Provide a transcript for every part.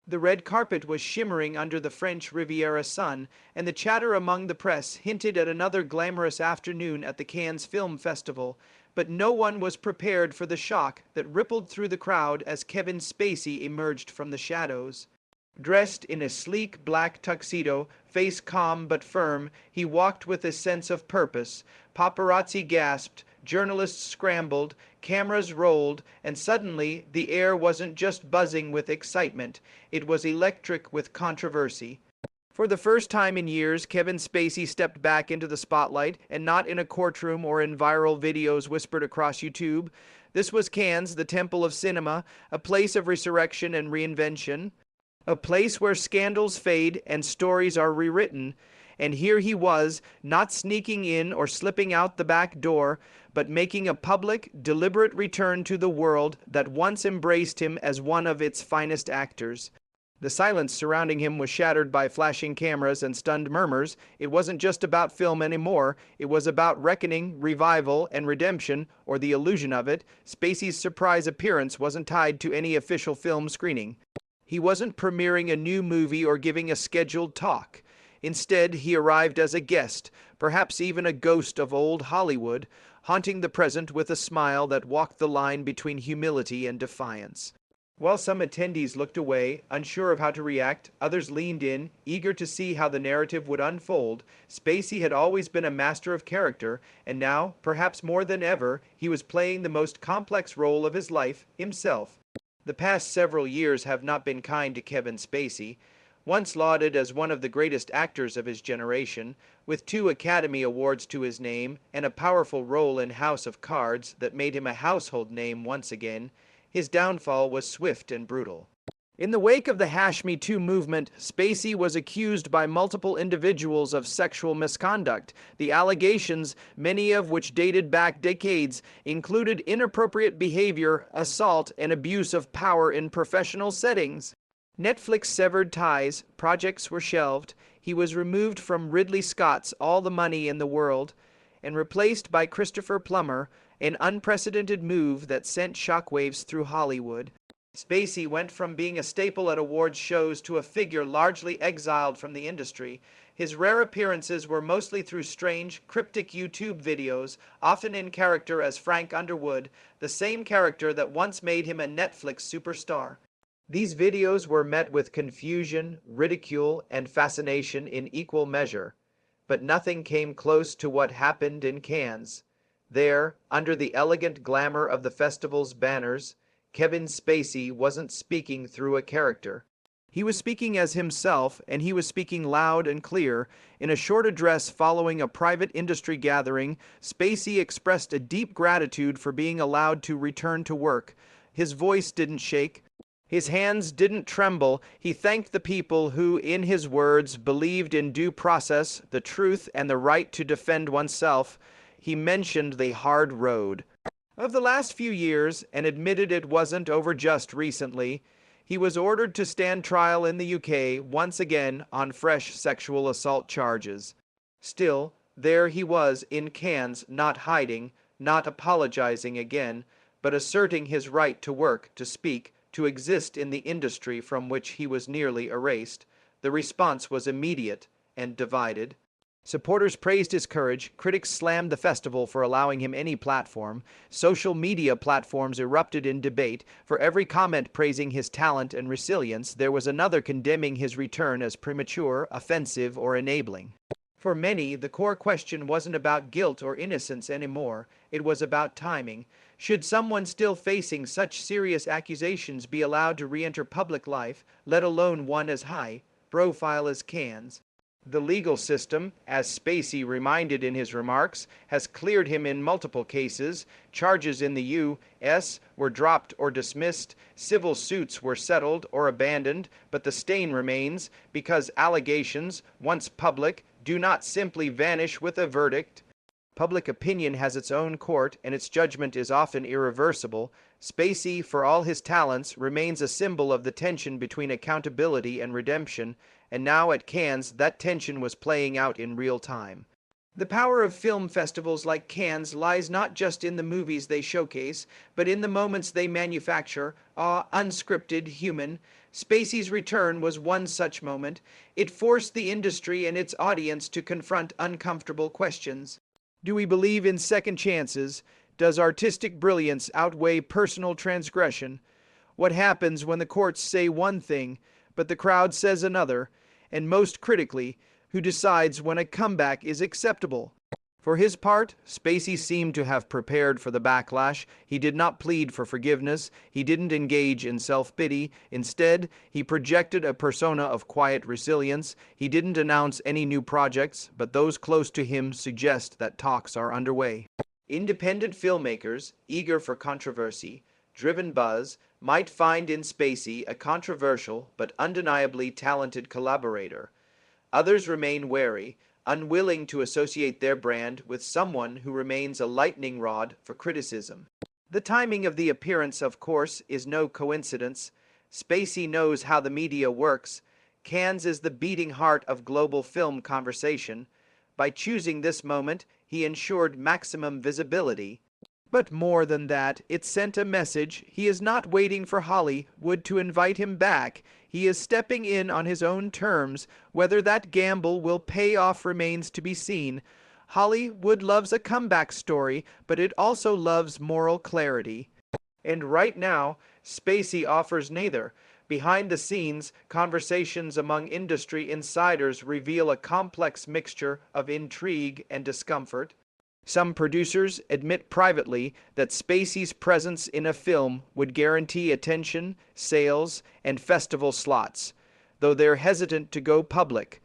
The red carpet was shimmering under the French Riviera sun, and the chatter among the press hinted at another glamorous afternoon at the Cannes Film Festival, but no one was prepared for the shock that rippled through the crowd as Kevin Spacey emerged from the shadows. Dressed in a sleek black tuxedo, face calm but firm, he walked with a sense of purpose. Paparazzi gasped, journalists scrambled, cameras rolled, and suddenly the air wasn't just buzzing with excitement, it was electric with controversy. For the first time in years, Kevin Spacey stepped back into the spotlight, and not in a courtroom or in viral videos whispered across YouTube. This was Cannes, the temple of cinema, a place of resurrection and reinvention, a place where scandals fade and stories are rewritten. And here he was, not sneaking in or slipping out the back door, but making a public, deliberate return to the world that once embraced him as one of its finest actors. The silence surrounding him was shattered by flashing cameras and stunned murmurs. It wasn't just about film anymore. It was about reckoning, revival, and redemption, or the illusion of it. Spacey's surprise appearance wasn't tied to any official film screening. He wasn't premiering a new movie or giving a scheduled talk. Instead, he arrived as a guest, perhaps even a ghost of old Hollywood, haunting the present with a smile that walked the line between humility and defiance. While some attendees looked away, unsure of how to react, others leaned in, eager to see how the narrative would unfold. Spacey had always been a master of character, and now, perhaps more than ever, he was playing the most complex role of his life, himself. The past several years have not been kind to Kevin Spacey. Once lauded as one of the greatest actors of his generation, with 2 Academy Awards to his name and a powerful role in House of Cards that made him a household name once again, his downfall was swift and brutal. In the wake of the Me Too movement, Spacey was accused by multiple individuals of sexual misconduct. The allegations, many of which dated back decades, included inappropriate behavior, assault, and abuse of power in professional settings. Netflix severed ties, projects were shelved, he was removed from Ridley Scott's All the Money in the World, and replaced by Christopher Plummer, an unprecedented move that sent shockwaves through Hollywood. Spacey went from being a staple at awards shows to a figure largely exiled from the industry. His rare appearances were mostly through strange, cryptic YouTube videos, often in character as Frank Underwood, the same character that once made him a Netflix superstar. These videos were met with confusion, ridicule, and fascination in equal measure, but nothing came close to what happened in Cannes. There, under the elegant glamour of the festival's banners, Kevin Spacey wasn't speaking through a character. He was speaking as himself, and he was speaking loud and clear. In a short address following a private industry gathering, Spacey expressed a deep gratitude for being allowed to return to work. His voice didn't shake. His hands didn't tremble. He thanked the people who, in his words, believed in due process, the truth, and the right to defend oneself. He mentioned the hard road of the last few years and admitted it wasn't over just recently. He was ordered to stand trial in the UK once again on fresh sexual assault charges. Still, there he was in Cannes, not hiding, not apologizing again, but asserting his right to work, to speak, to exist in the industry from which he was nearly erased. The response was immediate and divided. Supporters praised his courage, critics slammed the festival for allowing him any platform, social media platforms erupted in debate. For every comment praising his talent and resilience, there was another condemning his return as premature, offensive, or enabling. For many, the core question wasn't about guilt or innocence anymore, it was about timing. Should someone still facing such serious accusations be allowed to re-enter public life, let alone one as high profile as Cannes? The legal system, as Spacey reminded in his remarks, has cleared him in multiple cases. Charges in the U.S. were dropped or dismissed, civil suits were settled or abandoned, but the stain remains because allegations, once public, do not simply vanish with a verdict. Public opinion has its own court, and its judgment is often irreversible. Spacey, for all his talents, remains a symbol of the tension between accountability and redemption, and now at Cannes that tension was playing out in real time. The power of film festivals like Cannes lies not just in the movies they showcase, but in the moments they manufacture, unscripted, human. Spacey's return was one such moment. It forced the industry and its audience to confront uncomfortable questions. Do we believe in second chances? Does artistic brilliance outweigh personal transgression? What happens when the courts say one thing, but the crowd says another? And most critically, who decides when a comeback is acceptable? For his part, Spacey seemed to have prepared for the backlash. He did not plead for forgiveness. He didn't engage in self-pity. Instead, he projected a persona of quiet resilience. He didn't announce any new projects, but those close to him suggest that talks are underway. Independent filmmakers, eager for controversy, driven buzz, might find in Spacey a controversial but undeniably talented collaborator. Others remain wary, unwilling to associate their brand with someone who remains a lightning rod for criticism. The timing of the appearance, of course, is no coincidence. Spacey knows how the media works. Cannes is the beating heart of global film conversation. By choosing this moment, he ensured maximum visibility. But more than that, it sent a message. He is not waiting for Hollywood to invite him back. He is stepping in on his own terms. Whether that gamble will pay off remains to be seen. Hollywood loves a comeback story, but it also loves moral clarity. And right now, Spacey offers neither. Behind the scenes, conversations among industry insiders reveal a complex mixture of intrigue and discomfort. Some producers admit privately that Spacey's presence in a film would guarantee attention, sales, and festival slots, though they're hesitant to go public.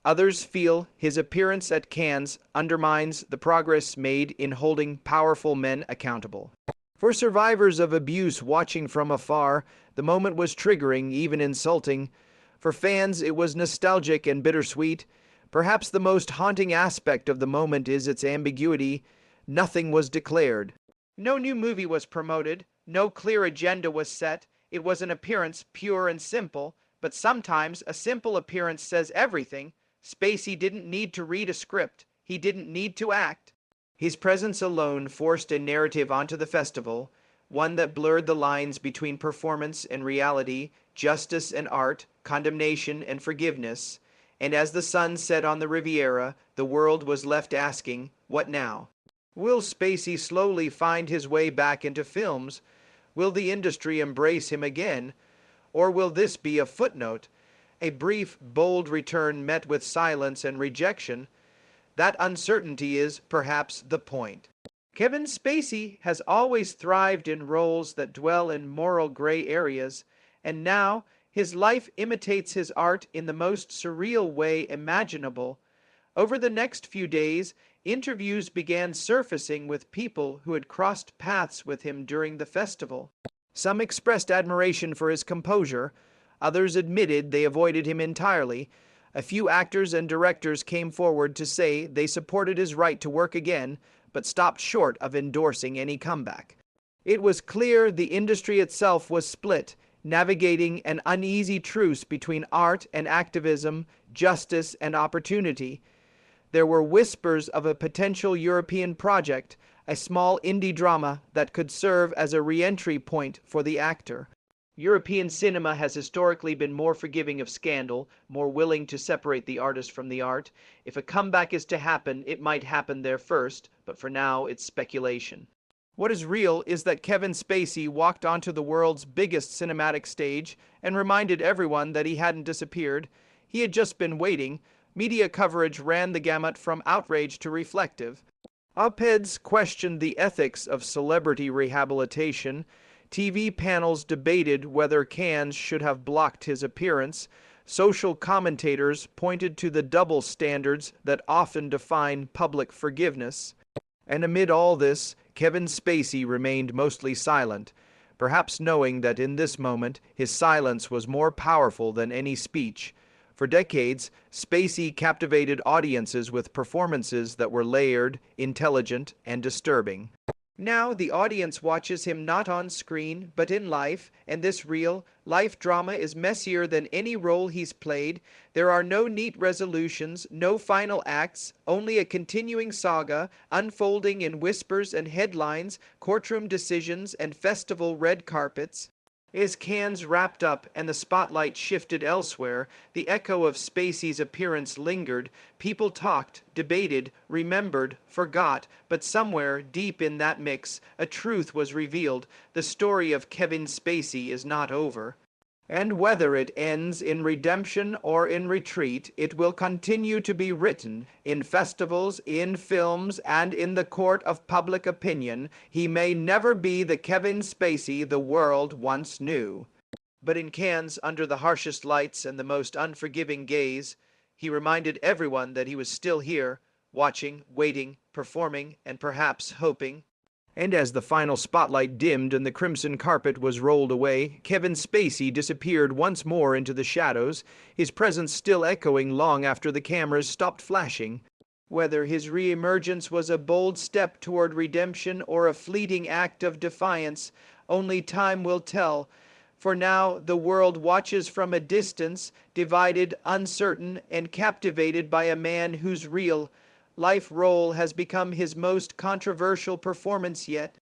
Others feel his appearance at Cannes undermines the progress made in holding powerful men accountable. For survivors of abuse watching from afar, the moment was triggering, even insulting. For fans, it was nostalgic and bittersweet. Perhaps the most haunting aspect of the moment is its ambiguity. Nothing was declared. No new movie was promoted. No clear agenda was set. It was an appearance pure and simple, but sometimes a simple appearance says everything. Spacey didn't need to read a script. He didn't need to act. His presence alone forced a narrative onto the festival, one that blurred the lines between performance and reality, justice and art, condemnation and forgiveness. And as the sun set on the Riviera, the world was left asking, what now? Will Spacey slowly find his way back into films? Will the industry embrace him again? Or will this be a footnote? A brief, bold return met with silence and rejection? That uncertainty is, perhaps, the point. Kevin Spacey has always thrived in roles that dwell in moral gray areas, and now his life imitates his art in the most surreal way imaginable. Over the next few days, interviews began surfacing with people who had crossed paths with him during the festival. Some expressed admiration for his composure. Others admitted they avoided him entirely. A few actors and directors came forward to say they supported his right to work again, but stopped short of endorsing any comeback. It was clear the industry itself was split, navigating an uneasy truce between art and activism, justice and opportunity. There were whispers of a potential European project, a small indie drama that could serve as a re-entry point for the actor. European cinema has historically been more forgiving of scandal, more willing to separate the artist from the art. If a comeback is to happen, it might happen there first, but for now it's speculation. What is real is that Kevin Spacey walked onto the world's biggest cinematic stage and reminded everyone that he hadn't disappeared. He had just been waiting. Media coverage ran the gamut from outrage to reflective. Op-eds questioned the ethics of celebrity rehabilitation. TV panels debated whether Cannes should have blocked his appearance. Social commentators pointed to the double standards that often define public forgiveness. And amid all this, Kevin Spacey remained mostly silent, perhaps knowing that in this moment his silence was more powerful than any speech. For decades, Spacey captivated audiences with performances that were layered, intelligent, and disturbing. Now the audience watches him not on screen, but in life, and this real, life drama is messier than any role he's played. There are no neat resolutions, no final acts, only a continuing saga, unfolding in whispers and headlines, courtroom decisions, and festival red carpets. As Cannes wrapped up and the spotlight shifted elsewhere, the echo of Spacey's appearance lingered. People talked, debated, remembered, forgot, but somewhere deep in that mix, a truth was revealed. The story of Kevin Spacey is not over. And whether it ends in redemption or in retreat, it will continue to be written in festivals, in films, and in the court of public opinion. He may never be the Kevin Spacey the world once knew. But in Cannes, under the harshest lights and the most unforgiving gaze, he reminded everyone that he was still here, watching, waiting, performing, and perhaps hoping. And as the final spotlight dimmed and the crimson carpet was rolled away, Kevin Spacey disappeared once more into the shadows, his presence still echoing long after the cameras stopped flashing. Whether his reemergence was a bold step toward redemption or a fleeting act of defiance, only time will tell. For now, the world watches from a distance, divided, uncertain, and captivated by a man whose real life role has become his most controversial performance yet.